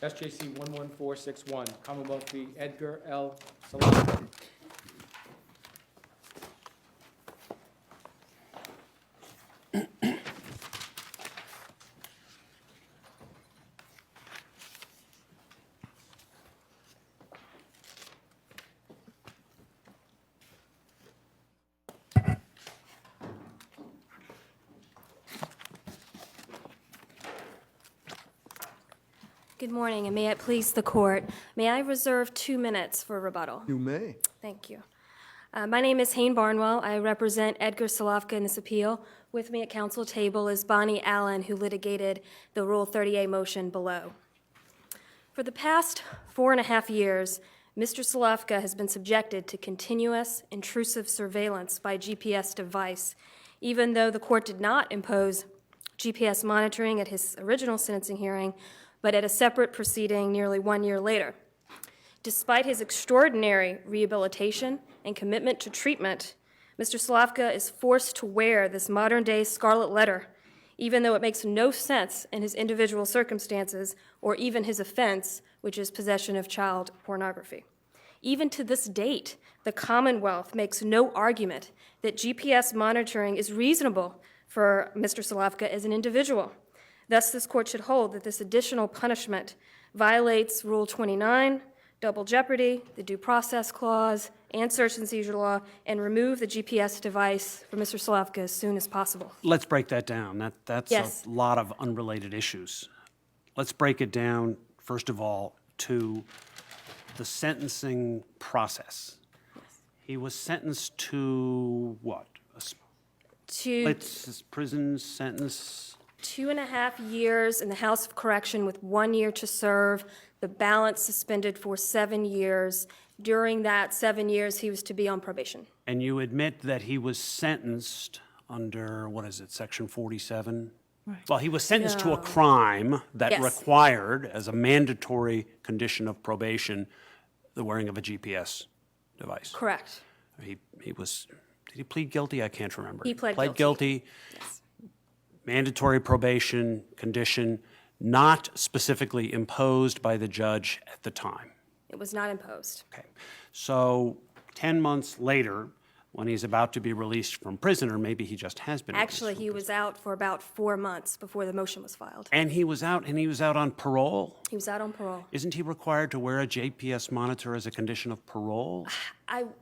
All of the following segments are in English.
SJC-11461, Commonwealth v. Edgar L. Selavka. Good morning, and may it please the court, may I reserve 2 minutes for rebuttal? You may. Thank you. My name is Hayne Barnwell. I represent Edgar Selavka in this appeal. With me at council table is Bonnie Allen, who litigated the Rule 30A motion below. For the past 4.5 years, Mr. Selavka has been subjected to continuous, intrusive surveillance by GPS device, even though the court did not impose GPS monitoring at his original sentencing hearing, but at a separate proceeding nearly 1 year later. Despite his extraordinary rehabilitation and commitment to treatment, Mr. Selavka is forced to wear this modern-day scarlet letter, even though it makes no sense in his individual circumstances or even his offense, which is possession of child pornography. Even to this date, the Commonwealth makes no argument that GPS monitoring is reasonable for Mr. Selavka as an individual. Thus, this court should hold that this additional punishment violates Rule 29, double jeopardy, the Due Process Clause, and search and seizure law, and remove the GPS device from Mr. Selavka as soon as possible. Let's break that down. That's Yes. a lot of unrelated issues. Let's break it down, first of all, to the sentencing process. He was sentenced to what? A To split prison sentence? 2.5 years in the House of Correction with 1 year to serve, the balance suspended for 7 years. During that 7 years, he was to be on probation. And you admit that he was sentenced under, what is it, Section 47? Right. Well, he was sentenced to a No. crime that Yes. required, as a mandatory condition of probation, the wearing of a GPS device. Correct. He was, did he plead guilty? I can't remember. He pled guilty. Yes. Mandatory probation condition, not specifically imposed by the judge at the time. It was not imposed. Okay. So 10 months later, when he's about to be released from prison, or maybe he just has been released Actually, from he was out for about 4 months before the motion was filed. And he was out on parole? He was out on parole. Isn't he required to wear a GPS monitor as a condition of parole?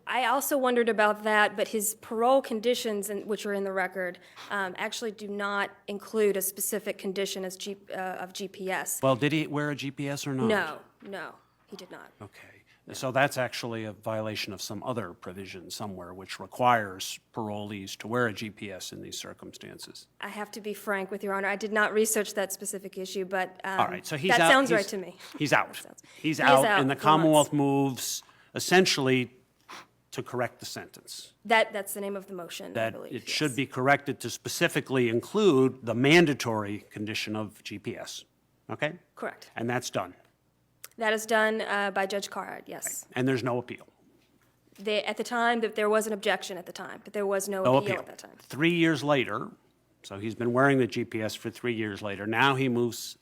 I also wondered about that, but his parole conditions, which are in the record, actually do not include a specific condition as of GPS. Well, did he wear a GPS or not? No, he did not. Okay. So that's actually a violation of some other provision somewhere which requires parolees to wear a GPS in these circumstances. I have to be frank with Your Honor, I did not research that specific issue, but All right, so he's that out. sounds right to me. He's out. He is He's out, out and the 4 Commonwealth months. moves essentially to correct the sentence. That's the name of the motion, I That believe. it yes. should be corrected to specifically include the mandatory condition of GPS. Okay? Correct. And that's done. That is done by Judge Carhart, yes. And there's no appeal. At the time, that there was an objection at the time, but there was no No appeal appeal. at that time. 3 years later, so he's been wearing the GPS for 3 years later. Now he moves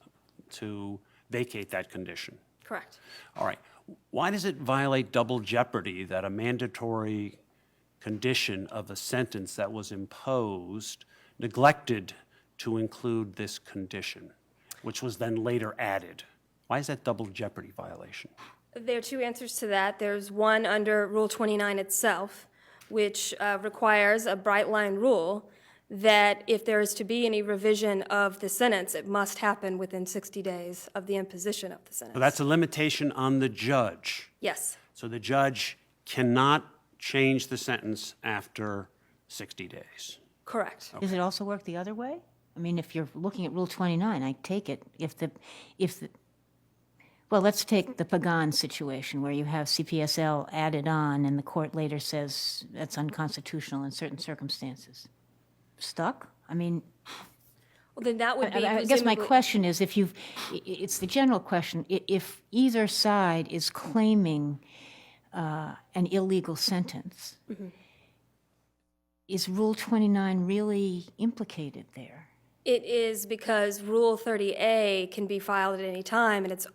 to vacate that condition. Correct. All right. Why does it violate double jeopardy that a mandatory condition of a sentence that was imposed neglected to include this condition, which was then later added? Why is that double jeopardy violation? There are 2 answers to that. There's one under Rule 29 itself, which requires a bright-line rule that if there is to be any revision of the sentence, it must happen within 60 days of the imposition of the sentence. So that's a limitation on the judge. Yes, So the judge cannot change the sentence after 60 days. correct. Does it also work the other way? I mean, if you're looking at Rule 29, I take it, well, let's take the Pagan situation where you have CPSL added on and the court later says that's unconstitutional in certain circumstances. Stuck? I mean, Well, then that would be I guess my presumably- question is it's the general question, if either side is claiming an illegal sentence, is Rule 29 really implicated there? It is because Rule 30A can be filed at any time, and it's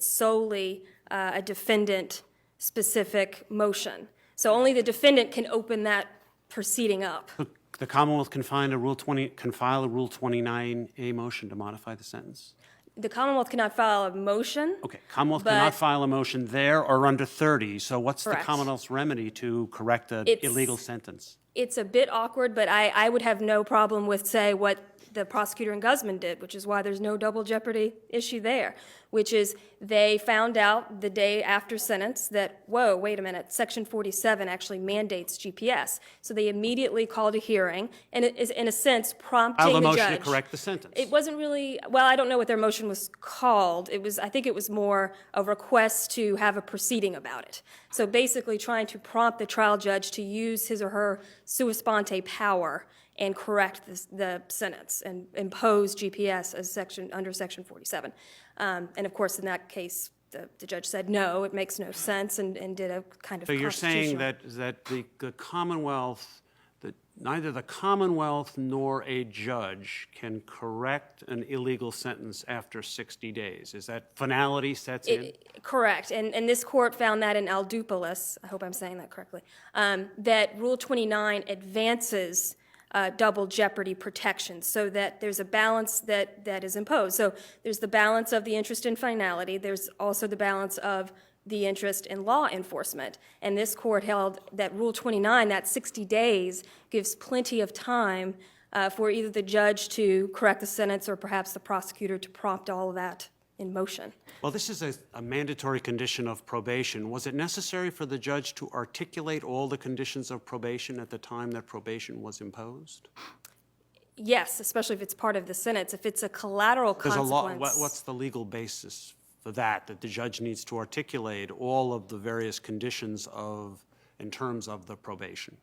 solely a defendant-specific motion. So only the defendant can open that proceeding up. The Commonwealth can file a Rule 29A motion to modify the sentence? The Commonwealth cannot file a motion. Okay, Commonwealth But- cannot file a motion there or under 30, so what's the Correct. Commonwealth's remedy to correct an It's- illegal sentence? It's a bit awkward, but I would have no problem with, say, what the prosecutor in Guzman did, which is why there's no double jeopardy issue there, which is they found out the day after sentence that, whoa, wait a minute, Section 47 actually mandates GPS. So they immediately called a hearing, and it is, in a sense, prompting File the a judge. motion to correct the sentence. It wasn't really, well, I don't know what their motion was called. I think it was more a request to have a proceeding about it. So basically trying to prompt the trial judge to use his or her sua sponte power and correct the sentence and impose GPS as under Section 47. And of course, in that case, the judge said, no, it makes no sense, and did a kind of So you're saying constitutional- that the Commonwealth, that neither the Commonwealth nor a judge can correct an illegal sentence after 60 days? Is that finality sets in? Correct, and this court found that in Aldoupolis, I hope I'm saying that correctly, that Rule 29 advances double jeopardy protection, so that there's a balance that is imposed. So there's the balance of the interest in finality, there's also the balance of the interest in law enforcement. And this court held that Rule 29, that 60 days, gives plenty of time for either the judge to correct the sentence or perhaps the prosecutor to prompt all of that in motion. Well, this is a mandatory condition of probation. Was it necessary for the judge to articulate all the conditions of probation at the time that probation was imposed? Yes, especially if it's part of the sentence. If it's a collateral There's a law. consequence. What's the legal basis for that the judge needs to articulate all of the various conditions in terms of the probation?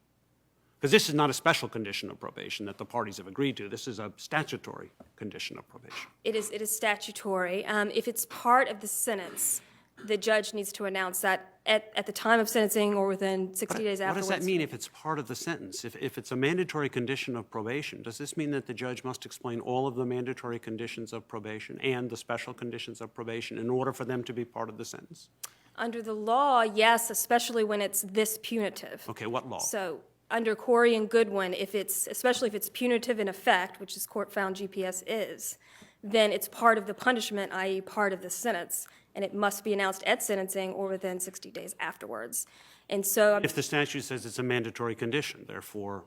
Because this is not a special condition of probation that the parties have agreed to. This is a statutory condition of probation. It is statutory. If it's part of the sentence, the judge needs to announce that at the time of sentencing or within 60 days What afterwards. does that mean if it's part of the sentence? If it's a mandatory condition of probation, does this mean that the judge must explain all of the mandatory conditions of probation and the special conditions of probation in order for them to be part of the sentence? Under the law, yes, especially when it's this punitive. Okay, what law? So under Corey and Goodwin, especially if it's punitive in effect, which this court found GPS is, then it's part of the punishment, i.e. part of the sentence, and it must be announced at sentencing or within 60 days afterwards. And so If the statute says it's a mandatory condition, therefore,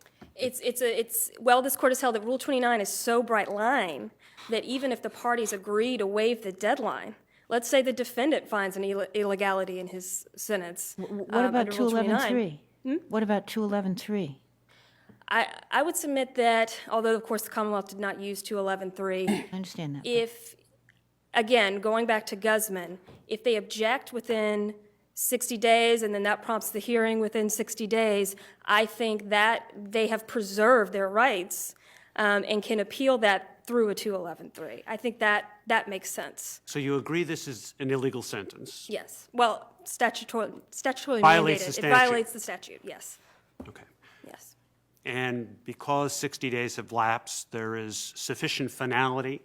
well, this court has held that Rule 29 is so bright line that even if the parties agree to waive the deadline, let's say the defendant finds an illegality in his sentence. What about under Rule 29, 211.3? What about 211.3? I would submit that, although of course the Commonwealth did not use 211.3, I understand that. if, again, going back to Guzman, if they object within 60 days and then that prompts the hearing within 60 days, I think that they have preserved their rights and can appeal that through a 211.3. I think that makes sense. so you agree this is an illegal sentence? Yes. Well, statutorily Violates the mandated. statute. It violates the statute, yes. Okay. Yes. And because 60 days have lapsed, there is sufficient finality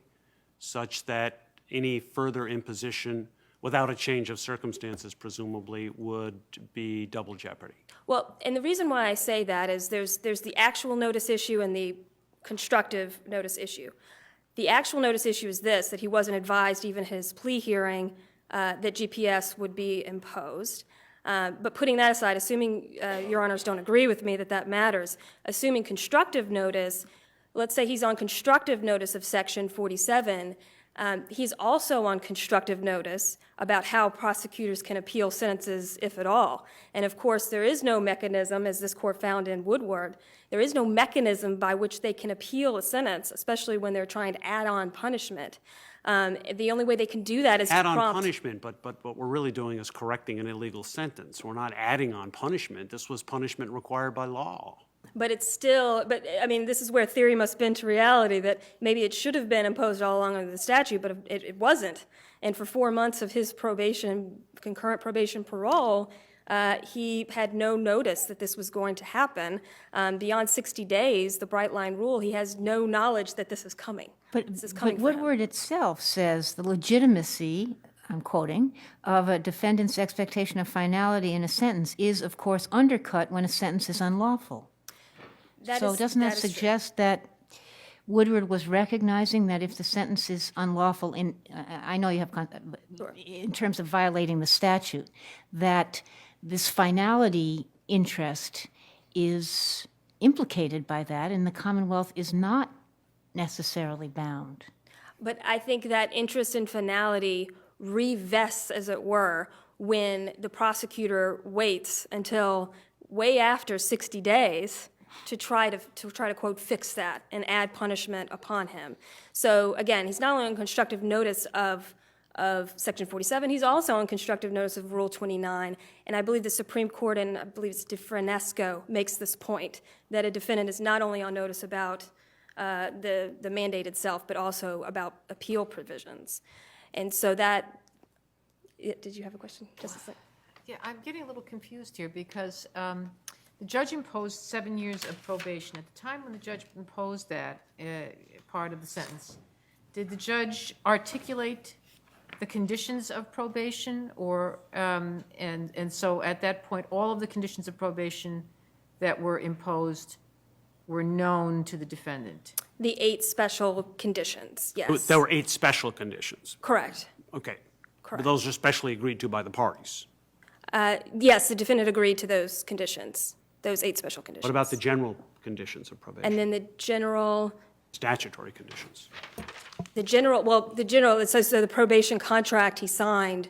such that any further imposition without a change of circumstances presumably would be double jeopardy. Well, and the reason why I say that is there's the actual notice issue and the constructive notice issue. The actual notice issue is this, that he wasn't advised, even his plea hearing, that GPS would be imposed. But putting that aside, assuming Your Honors don't agree with me that matters, assuming constructive notice, let's say he's on constructive notice of Section 47, he's also on constructive notice about how prosecutors can appeal sentences, if at all. And of course, there is no mechanism, as this court found in Woodward, there is no mechanism by which they can appeal a sentence, especially when they're trying to add on punishment. The only way they can do that is to Add prompt. on punishment, but what we're really doing is correcting an illegal sentence. We're not adding on punishment. This was punishment required by law. But it's still, I mean, this is where theory must bend to reality, that maybe it should have been imposed all along under the statute, but it wasn't. And for 4 months of his probation, concurrent probation parole, he had no notice that this was going to happen. Beyond 60 days, the Bright Line rule, he has no knowledge that this is coming. This is coming But for him. Woodward itself says the legitimacy, I'm quoting, of a defendant's expectation of finality in a sentence is, of course, undercut when a sentence is unlawful. So doesn't that is true. suggest that Woodward was recognizing that if the sentence is unlawful I know you have, Sure. in terms of violating the statute, that this finality interest is implicated by that, and the Commonwealth is not necessarily bound. But I think that interest in finality revests, as it were, when the prosecutor waits until way after 60 days to try to quote fix that and add punishment upon him. So again, he's not only on constructive notice of Section 47, he's also on constructive notice of Rule 29. And I believe the Supreme Court, and I believe it's DeFranesco, makes this point, that a defendant is not only on notice about the mandate itself, but also about appeal provisions. And so that, did you have a question? Just a second. Yeah, I'm getting a little confused here because the judge imposed 7 years of probation. At the time when the judge imposed that part of the sentence, did the judge articulate the conditions of probation, or and so at that point, all of the conditions of probation that were imposed were known to the defendant? The 8 special conditions, yes. There were 8 special conditions. Correct. Okay. Correct. But those are specially agreed to by the parties. Yes, the defendant agreed to those conditions, those 8 special conditions. What about the general conditions of probation? And then the general, Statutory conditions. it says that the probation contract he signed,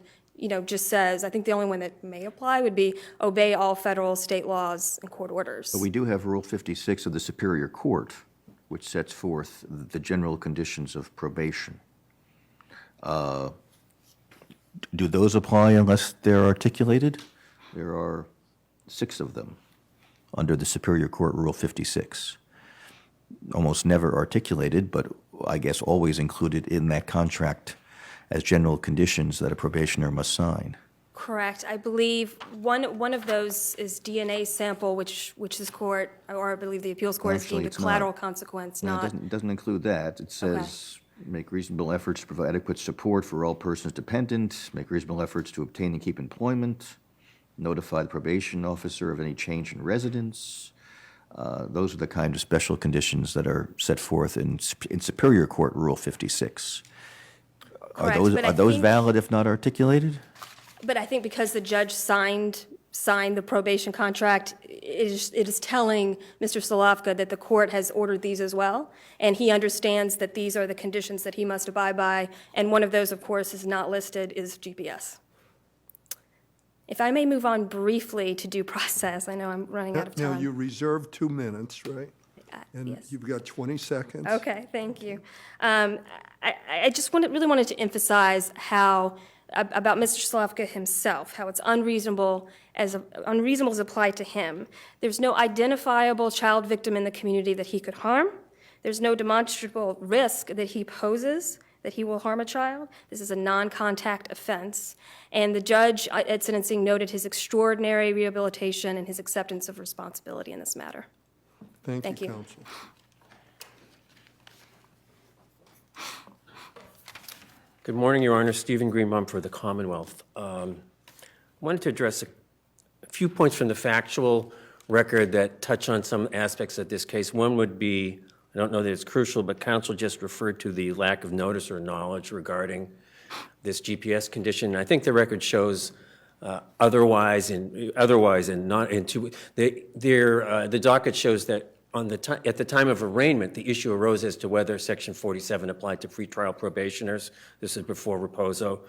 just says, I think the only one that may apply would be obey all federal, state laws, and court orders. But we do have Rule 56 of the Superior Court, which sets forth the general conditions of probation. Do those apply unless they're articulated? There are 6 of them under the Superior Court Rule 56. Almost never articulated, but I guess always included in that contract as general conditions that a probationer must sign. Correct. I believe one of those is DNA sample, which this court, or I believe the appeals court, has Actually, deemed a it's not. collateral consequence, No, not. it doesn't include that. It says, make reasonable efforts to provide adequate support for all persons dependent, make reasonable efforts to obtain and keep employment, notify the probation officer of any change in residence. Those are the kind of special conditions that are set forth in Superior Court Rule 56. Correct, but I Are those think- valid if not articulated? But I think because the judge signed the probation contract, it is telling Mr. Selavka that the court has ordered these as well, and he understands that these are the conditions that he must abide by, and one of those, of course, is not listed, is GPS. If I may move on briefly to due process, I know I'm running out of time. Now, you reserved 2 minutes, right? And yes. you've got 20 seconds. Okay, thank you. I just really wanted to emphasize about Mr. Selavka himself, how it's unreasonable as applied to him. There's no identifiable child victim in the community that he could harm. There's no demonstrable risk that he poses that he will harm a child. This is a non-contact offense. And the judge at sentencing noted his extraordinary rehabilitation and his acceptance of responsibility in this matter. Thank Thank you. you, counsel. Good morning, Your Honor. Stephen Greenbaum for the Commonwealth. I wanted to address a few points from the factual record that touch on some aspects of this case. One would be, I don't know that it's crucial, but counsel just referred to the lack of notice or knowledge regarding this GPS condition. I think the record shows otherwise and not into the docket shows that at the time of arraignment, the issue arose as to whether Section 47 applied to pretrial probationers. This is before Reposo.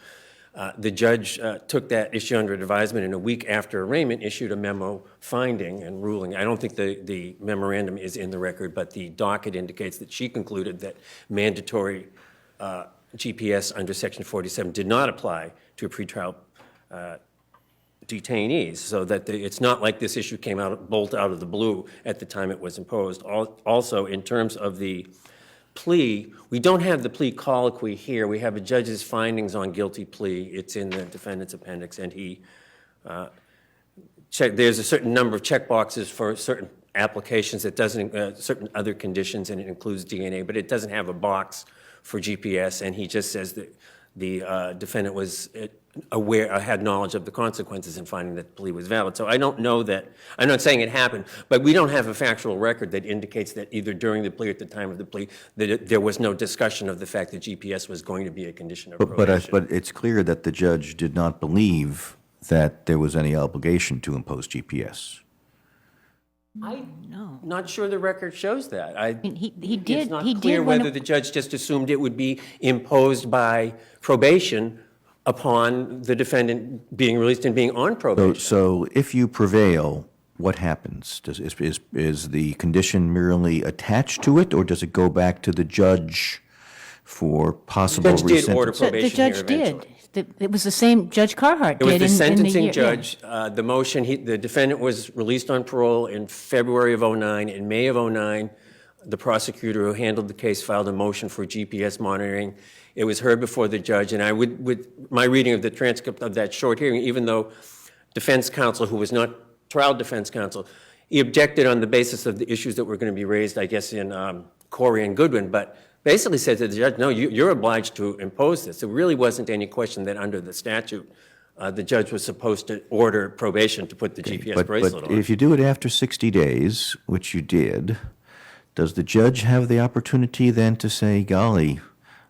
The judge took that issue under advisement, and a week after arraignment issued a memo finding and ruling. I don't think the memorandum is in the record, but the docket indicates that she concluded that mandatory GPS under Section 47 did not apply to a pretrial detainees, so that it's not like this issue came bolt out of the blue at the time it was imposed. Also, in terms of the plea, we don't have the plea colloquy here. We have a judge's findings on guilty plea. It's in the defendant's appendix, and he there's a certain number of checkboxes for certain applications that doesn't, certain other conditions, and it includes DNA, but it doesn't have a box for GPS, and he just says that the defendant was aware, had knowledge of the consequences in finding that the plea was valid. So I don't know that, I'm not saying it happened, but we don't have a factual record that indicates that either during the plea or at the time of the plea, that there was no discussion of the fact that GPS was going to be a condition of probation. But it's clear that the judge did not believe that there was any obligation to impose GPS. No. Not sure the record shows that. I mean, he did. It's not he clear did when whether the judge just assumed it would be imposed by probation upon the defendant being released and being on probation. So if you prevail, what happens? Is the condition merely attached to it, or does it go back to the judge for possible The judge did order resentencing? probation the judge here did. eventually. It was the same Judge Carhart It was did the in the sentencing year- judge, the motion, the defendant was released on parole in February of '09. In May of '09, the prosecutor who handled the case filed a motion for GPS monitoring. It was heard before the judge, and I would, with my reading of the transcript of that short hearing, even though defense counsel, who was not trial defense counsel, he objected on the basis of the issues that were going to be raised, I guess, in Corey and Goodwin, but basically said to the judge, no, you're obliged to impose this. There really wasn't any question that under the statute, the judge was supposed to order probation to put the GPS bracelet But on. if you do it after 60 days, which you did, does the judge have the opportunity then to say, golly,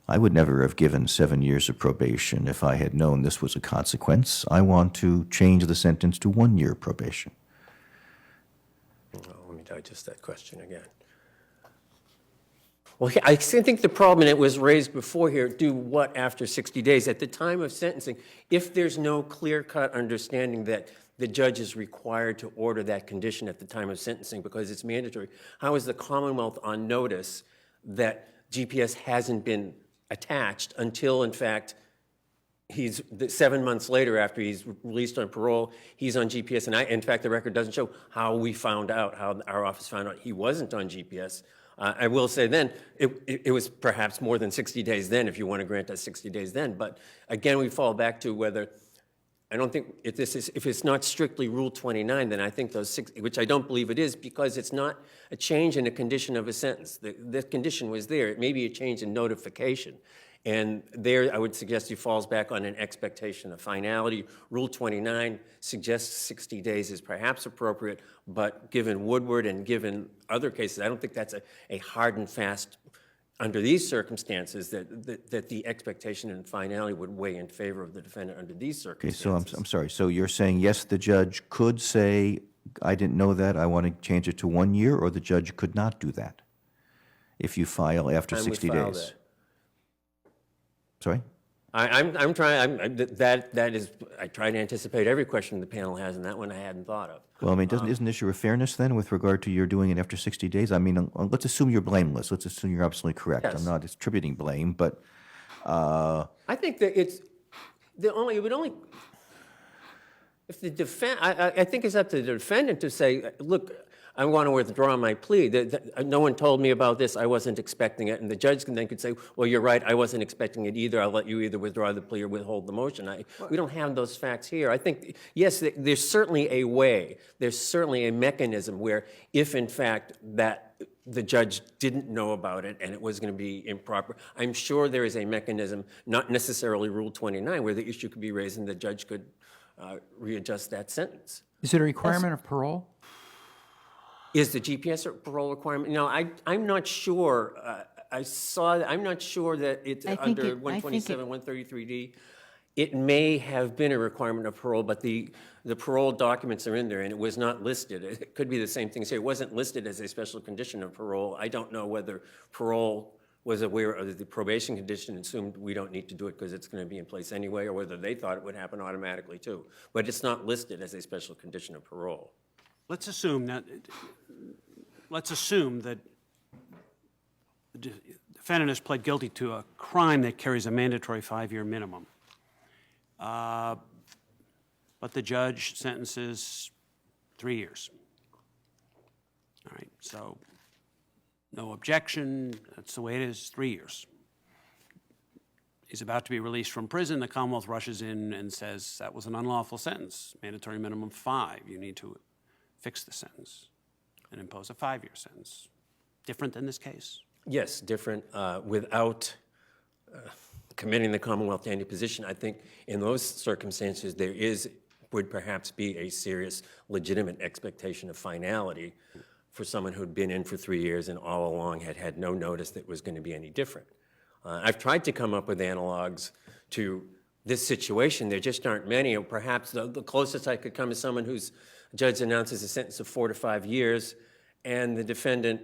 I would never have given 7 years of probation if I had known this was a consequence. I want to change the sentence to 1 year probation. Let me digest that question again. Well, I think the problem, and it was raised before here, do what after 60 days? At the time of sentencing, if there's no clear-cut understanding that the judge is required to order that condition at the time of sentencing because it's mandatory, how is the Commonwealth on notice that GPS hasn't been attached until, in fact, 7 months later after he's released on parole, he's on GPS, and in fact, the record doesn't show how we found out, how our office found out he wasn't on GPS. I will say then, it was perhaps more than 60 days then, if you want to grant us 60 days then. But again, we fall back to whether, I don't think, if it's not strictly Rule 29, then I think those 60, which I don't believe it is, because it's not a change in the condition of a sentence. The condition was there. It may be a change in notification. And there, I would suggest he falls back on an expectation of finality. Rule 29 suggests 60 days is perhaps appropriate, but given Woodward and given other cases, I don't think that's a hard and fast, under these circumstances, that the expectation and finality would weigh in favor of the defendant under these Okay, circumstances. so I'm sorry. So you're saying, yes, the judge could say, I didn't know that, I want to change it to 1 year, or the judge could not do that if you file after Time we 60 file days? that. Sorry? I'm trying, that is, I try to anticipate every question the panel has, and that one I hadn't thought of. Well, I mean, isn't this issue of fairness then with regard to your doing it after 60 days? I mean, let's assume you're blameless. Let's assume you're absolutely correct. Yes. I'm not attributing blame, but I think that it would only, if the I think it's up to the defendant to say, look, I want to withdraw my plea. No one told me about this. I wasn't expecting it. And the judge then could say, well, you're right. I wasn't expecting it either. I'll let you either withdraw the plea or withhold the motion. We don't have those facts here. I think, yes, there's certainly a way. There's certainly a mechanism where if, in fact, that the judge didn't know about it and it was going to be improper, I'm sure there is a mechanism, not necessarily Rule 29, where the issue could be raised and the judge could readjust that sentence. Is it a requirement of parole? Is the GPS a parole requirement? No, I'm not sure. I'm not sure that it's I think under it- I think it- 127, 133D. It may have been a requirement of parole, but the parole documents are in there, and it was not listed. It could be the same thing. Say it wasn't listed as a special condition of parole. I don't know whether parole was aware of the probation condition and assumed we don't need to do it because it's going to be in place anyway, or whether they thought it would happen automatically too. But it's not listed as a special condition of parole. Let's assume that the defendant has pled guilty to a crime that carries a mandatory 5-year minimum. But the judge sentences 3 years. All right, so no objection, that's the way it is, 3 years. he's about to be released from prison. The Commonwealth rushes in and says, that was an unlawful sentence, mandatory minimum 5. You need to fix the sentence and impose a 5-year sentence. Different than this case? Yes, different, without committing the Commonwealth to any position. I think in those circumstances, would perhaps be a serious, legitimate expectation of finality for someone who'd been in for 3 years and all along had had no notice that it was going to be any different. I've tried to come up with analogs to this situation. There just aren't many. Or perhaps the closest I could come is someone whose judge announces a sentence of 4 to 5 years, and the defendant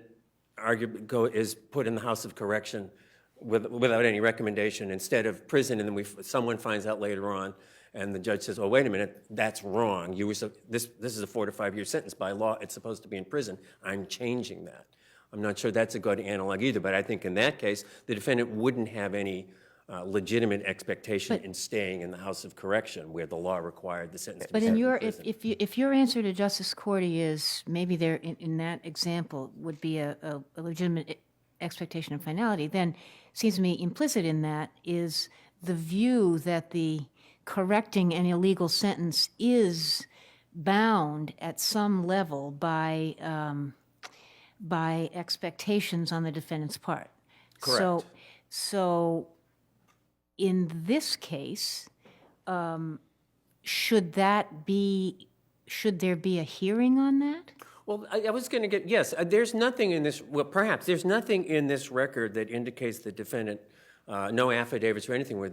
is put in the House of Correction without any recommendation instead of prison, and then someone finds out later on, and the judge says, "Oh, wait a minute, that's wrong. This is a 4 to 5 year sentence. By law, it's supposed to be in prison. I'm changing that." I'm not sure that's a good analog either, but I think in that case, the defendant wouldn't have any legitimate expectation in staying in the House of Correction where the law required the sentence to be But served in your, prison. if your answer to Justice Cordy is maybe there, in that example, would be a legitimate expectation of finality, then it seems to me implicit in that is the view that the correcting an illegal sentence is bound at some level by expectations on the defendant's part. Correct. So in this case, should there be a hearing on that? Well, I was going to get, yes, there's nothing in this, well, perhaps, there's nothing in this record that indicates the defendant, no affidavits or anything where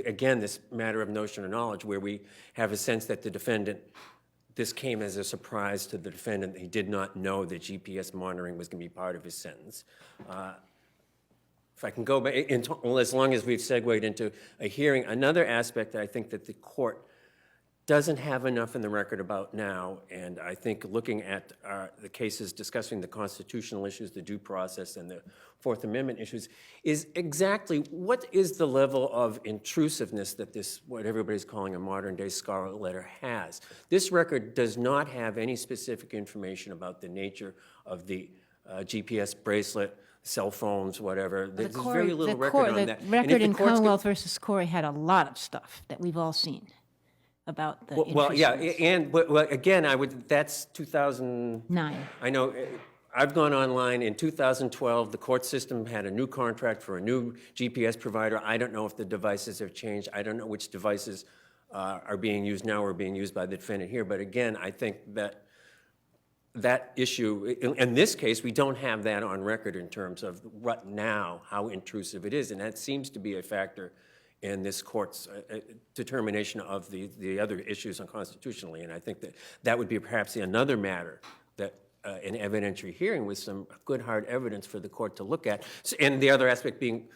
again, this matter of notion of knowledge, where we have a sense that the defendant, this came as a surprise to the defendant, that he did not know that GPS monitoring was going to be part of his sentence. If I can go back, as long as we've segued into a hearing, another aspect that I think that the court doesn't have enough in the record about now, and I think looking at the cases discussing the constitutional issues, the due process, and the Fourth Amendment issues, is exactly what is the level of intrusiveness that this, what everybody's calling a modern-day scarlet letter, has. This record does not have any specific information about the nature of the GPS bracelet, cell phones, whatever. There's very little record on that. The record in Commonwealth versus Corey had a lot of stuff that we've all seen about the Well, yeah, intrusiveness. but again, that's 2000. 9. I know, I've gone online. In 2012, the court system had a new contract for a new GPS provider. I don't know if the devices have changed. I don't know which devices are being used now or being used by the defendant here. But again, I think that issue, in this case, we don't have that on record in terms of what now, how intrusive it is. And that seems to be a factor in this court's determination of the other issues unconstitutionally. And I think that would be perhaps another matter that an evidentiary hearing with some good hard evidence for the court to look at. And the other aspect being,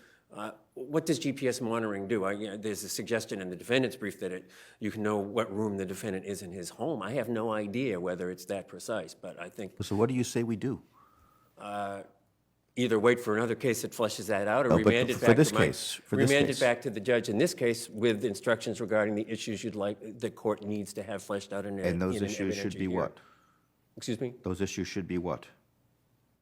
what does GPS monitoring do? There's a suggestion in the defendant's brief that you can know what room the defendant is in his home. I have no idea whether it's that precise, but I think So what do you say we do? either wait for another case that fleshes that out, or No, but remand it for back this to case, remand it back to the judge in this case with instructions regarding the issues you'd like the court needs to have fleshed out in an And those in an issues should evidentiary be hearing. what? Excuse me? Those issues should be what?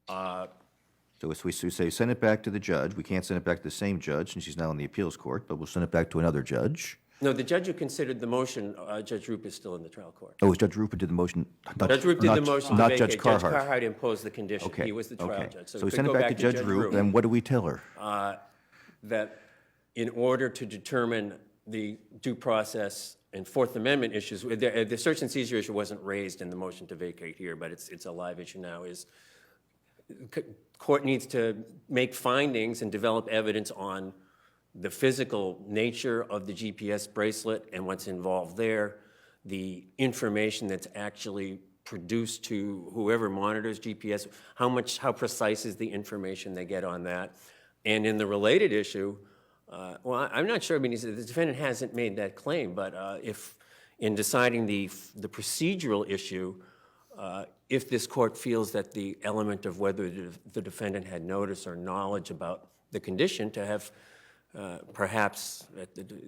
So if we say send it back to the judge, we can't send it back to the same judge, and she's now in the appeals court, but we'll send it back to another judge. No, the judge who considered the motion, Judge Roop, is still in the trial court. Oh, it was Judge Rupert did the motion? Judge Roop did the motion to Not vacate. Judge Carhart? Judge Carhart imposed the condition. Okay, He was the trial okay. judge. So it we could send it go back to Judge Roop, and what do we tell her? That in order to determine the due process and Fourth Amendment issues, the search and seizure issue wasn't raised in the motion to vacate here, but it's a live issue now, is court needs to make findings and develop evidence on the physical nature of the GPS bracelet and what's involved there, the information that's actually produced to whoever monitors GPS, how precise is the information they get on that. And in the related issue, well, I'm not sure, I mean, the defendant hasn't made that claim, but if in deciding the procedural issue, if this court feels that the element of whether the defendant had notice or knowledge about the condition, to have perhaps,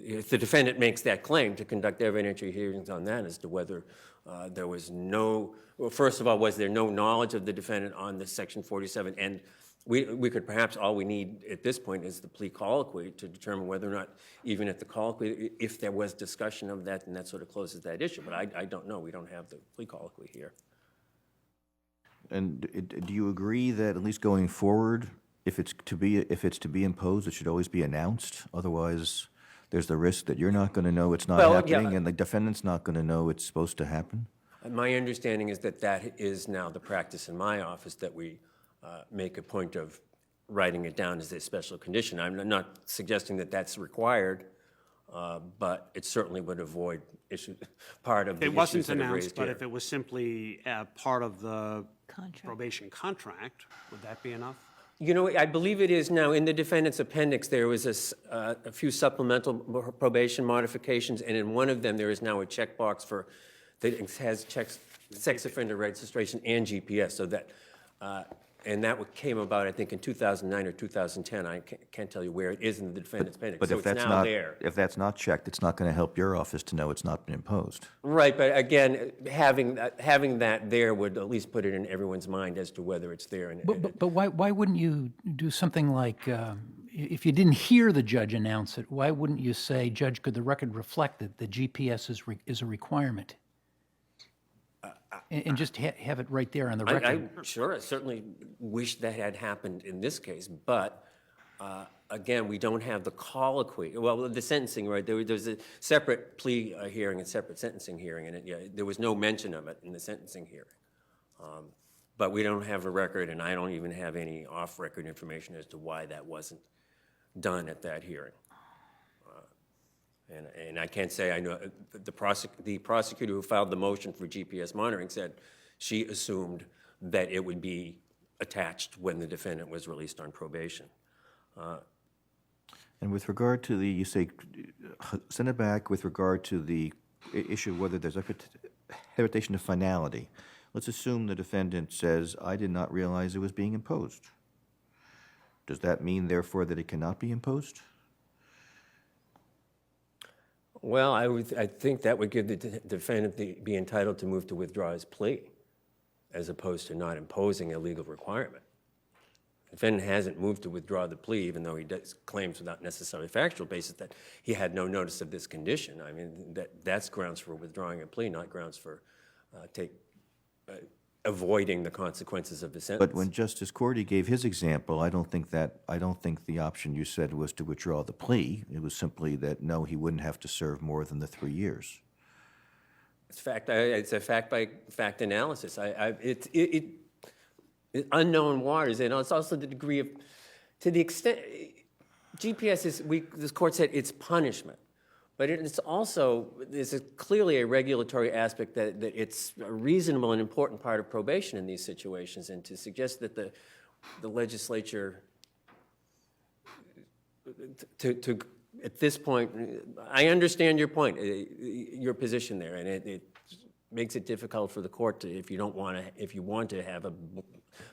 if the defendant makes that claim, to conduct evidentiary hearings on that as to whether there was no, well, first of all, was there no knowledge of the defendant on the Section 47, and we could perhaps, all we need at this point is the plea colloquy to determine whether or not, even at the colloquy, if there was discussion of that, then that sort of closes that issue. But I don't know. We don't have the plea colloquy here. And do you agree that at least going forward, if it's to be imposed, it should always be announced? Otherwise, there's the risk that you're not going to know it's not Well, happening, yeah. and the defendant's not going to know it's supposed to happen? My understanding is that that is now the practice in my office, that we make a point of writing it down as a special condition. I'm not suggesting that that's required, but it certainly would avoid part of the It issues wasn't that are announced, raised but here. if it was simply part of the Contract. probation contract, would that be enough? You know, I believe it is now. In the defendant's appendix, there was a few supplemental probation modifications, and in one of them, there is now a checkbox for, that has sex offender registration and GPS, so that, and that came about, I think, in 2009 or 2010. I can't tell you where it is in the defendant's appendix, But so if it's that's now not, there. if that's not checked, it's not going to help your office to know it's not been imposed. Right, but again, having that there would at least put it in everyone's mind as to whether it's there. And But why wouldn't you do something like, if you didn't hear the judge announce it, why wouldn't you say, Judge, could the record reflect that the GPS is a requirement? And just have it right there on the record. Sure, I certainly wish that had happened in this case, but again, we don't have the colloquy. Well, the sentencing, right, there's a separate plea hearing and separate sentencing hearing, and there was no mention of it in the sentencing hearing. But we don't have a record, and I don't even have any off-record information as to why that wasn't done at that hearing. And I can't say I know, the prosecutor who filed the motion for GPS monitoring said she assumed that it would be attached when the defendant was released on probation. And with regard to the, you say, send it back with regard to the issue of whether there's hesitation of finality. Let's assume the defendant says, I did not realize it was being imposed. Does that mean, therefore, that it cannot be imposed? Well, I think that would give the defendant be entitled to move to withdraw his plea, as opposed to not imposing a legal requirement. The defendant hasn't moved to withdraw the plea, even though he claims without necessarily factual basis that he had no notice of this condition. I mean, that's grounds for withdrawing a plea, not grounds for avoiding the consequences of the sentence. But when Justice Cordy gave his example, I don't think the option you said was to withdraw the plea. It was simply that, no, he wouldn't have to serve more than the 3 years. It's a fact-by-fact analysis. It's unknown waters, and it's also the degree of, to the extent, GPS is, this court said it's punishment, but it's also, there's clearly a regulatory aspect that it's a reasonable and important part of probation in these situations, and to suggest that the legislature, at this point, I understand your point, your position there, and it makes it difficult for the court to, if you want to have a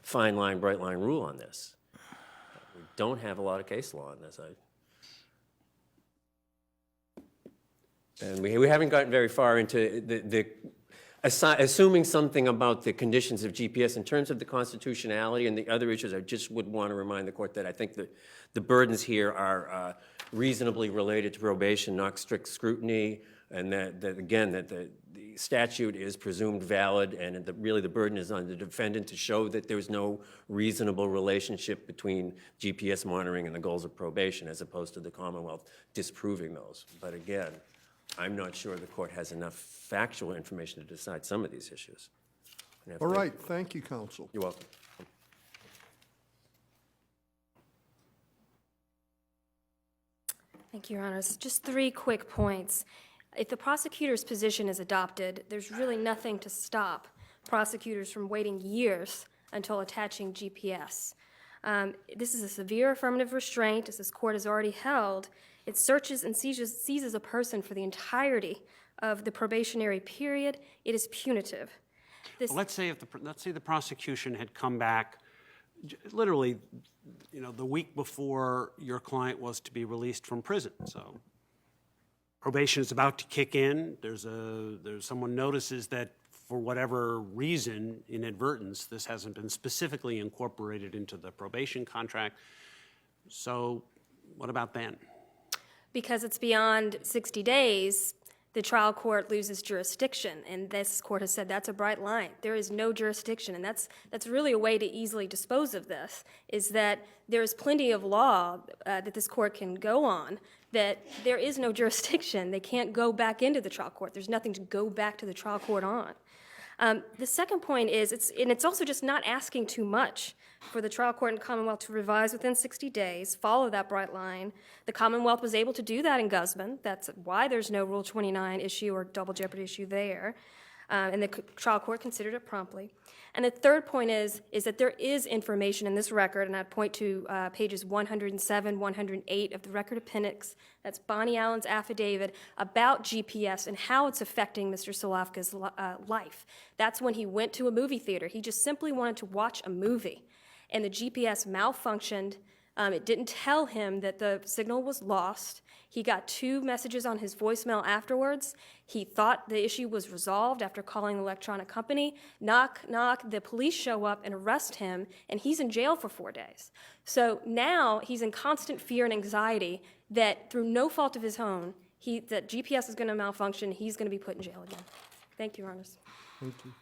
fine line, bright line rule on this. We don't have a lot of case law on this. And we haven't gotten very far into assuming something about the conditions of GPS in terms of the constitutionality and the other issues. I just would want to remind the court that I think that the burdens here are reasonably related to probation, not strict scrutiny, and that the statute is presumed valid, and really the burden is on the defendant to show that there's no reasonable relationship between GPS monitoring and the goals of probation, as opposed to the Commonwealth disproving those. But again, I'm not sure the court has enough factual information to decide some of these issues. All right, thank you, counsel. You're welcome. Thank you, Your Honors. Just 3 quick points. If the prosecutor's position is adopted, there's really nothing to stop prosecutors from waiting years until attaching GPS. This is a severe affirmative restraint, as this court has already held. It searches and seizes a person for the entirety of the probationary period. It is punitive. This, Let's say the prosecution had come back, literally, the week before your client was to be released from prison. So probation is about to kick in. Someone notices that for whatever reason, inadvertence, this hasn't been specifically incorporated into the probation contract. So what about then? Because it's beyond 60 days, the trial court loses jurisdiction, and this court has said that's a bright line. There is no jurisdiction, and that's really a way to easily dispose of this, is that there is plenty of law that this court can go on, that there is no jurisdiction. They can't go back into the trial court. There's nothing to go back to the trial court on. The second point is, it's also just not asking too much for the trial court and Commonwealth to revise within 60 days, follow that bright line. The Commonwealth was able to do that in Guzman. That's why there's no Rule 29 issue or double jeopardy issue there. And the trial court considered it promptly. And the third point is that there is information in this record, and I'd point to pages 107, 108 of the record appendix. That's Bonnie Allen's affidavit about GPS and how it's affecting Mr. Selavka's life. That's when he went to a movie theater. He just simply wanted to watch a movie, and the GPS malfunctioned. It didn't tell him that the signal was lost. He got 2 messages on his voicemail afterwards. He thought the issue was resolved after calling the electronic company. Knock, knock, the police show up and arrest him, and he's in jail for 4 days. So now he's in constant fear and anxiety that through no fault of his own, that GPS is going to malfunction, he's going to be put in jail again. Thank you, Your Honors. Thank you.